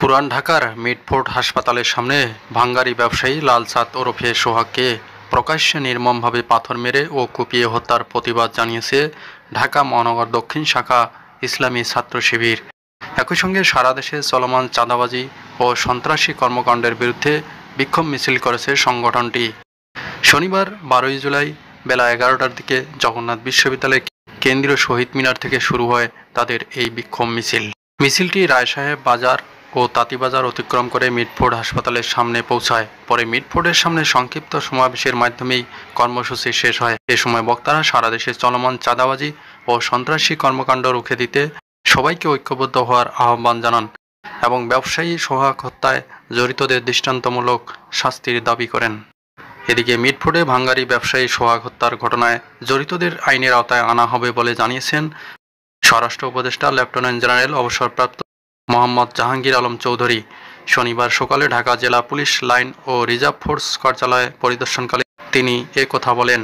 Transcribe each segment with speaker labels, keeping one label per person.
Speaker 1: পুরান ঢাকার মিটফোর্ড হাসপাতালের সামনে ভাঙ্গারি ব্যবসায়ী লাল চাঁদ ওরফে সোহাগকে প্রকাশ্যে নির্মমভাবে পাথর মেরে ও কুপিয়ে হত্যার প্রতিবাদ জানিয়েছে ঢাকা মহানগর দক্ষিণ শাখা ইসলামী ছাত্র শিবির। একই সঙ্গে সারা দেশে চলমান চাঁদাবাজি ও সন্ত্রাসী কর্মকাণ্ডের বিরুদ্ধে বিক্ষোভ মিছিল করেছে সংগঠনটি। শনিবার 12 জুলাই বেলা 11টার দিকে জগন্নাথ বিশ্ববিদ্যালয়ের কেন্দ্রীয় শহীদ মিনার থেকে শুরু হয় তাদের এই বিক্ষোভ মিছিলটি রায়সাহেব বাজার ও তাঁতীবাজার অতিক্রম করে মিটফোর্ড হাসপাতালের সামনে পৌঁছায়। পরে মিটফোর্ডের সামনে সংক্ষিপ্ত সমাবেশের মাধ্যমেই কর্মসূচি শেষ হয়। এ সময় বক্তারা সারা দেশে চলমান চাঁদাবাজি ও সন্ত্রাসী কর্মকাণ্ড রুখে দিতে সবাইকে ঐক্যবদ্ধ হওয়ার আহ্বান জানান এবং ব্যবসায়ী সোহাগ হত্যায় জড়িতদের দৃষ্টান্তমূলক শাস্তির দাবি করেন। এদিকে মিটফোর্ডে ভাঙ্গারি ব্যবসায়ী সোহাগ হত্যার ঘটনায় জড়িতদের আইনের আওতায় আনা হবে বলে জানিয়েছেন স্বরাষ্ট্র উপদেষ্টা লেফটেন্যান্ট জেনারেল অবসরপ্রাপ্ত মোহাম্মদ জাহাঙ্গীর আলম চৌধুরী। শনিবার সকালে ঢাকা জেলা পুলিশ লাইন ও রিজার্ভ ফোর্স কার্যালয় পরিদর্শনকালে তিনি কথা বলেন।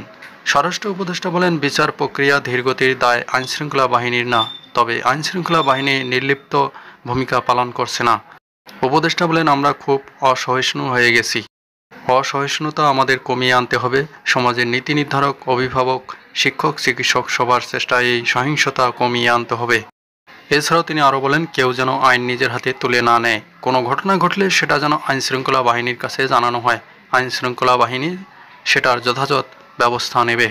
Speaker 1: স্বরাষ্ট্র উপদেষ্টা বলেন, বিচার প্রক্রিয়া ধীরগতির দায় আইনশৃঙ্খলা বাহিনীর না, তবে আইনশৃঙ্খলা বাহিনী নির্লিপ্ত ভূমিকা পালন করছে না। উপদেষ্টা বলেন, আমরা খুব অসহিষ্ণু হয়ে গেছি। অসহিষ্ণুতা আমাদের কমিয়ে আনতে হবে। সমাজের নীতি নির্ধারক, অভিভাবক, শিক্ষক, চিকিৎসক সবার চেষ্টায় এই সহিংসতা কমিয়ে আনতে হবে। এছাড়াও তিনি আরও বলেন, কেউ যেন আইন নিজের হাতে তুলে না নেয়। কোনো ঘটনা ঘটলে সেটা যেন আইনশৃঙ্খলা বাহিনীর কাছে জানানো হয়। আইনশৃঙ্খলা বাহিনী সেটার যথাযথ ব্যবস্থা নেবে।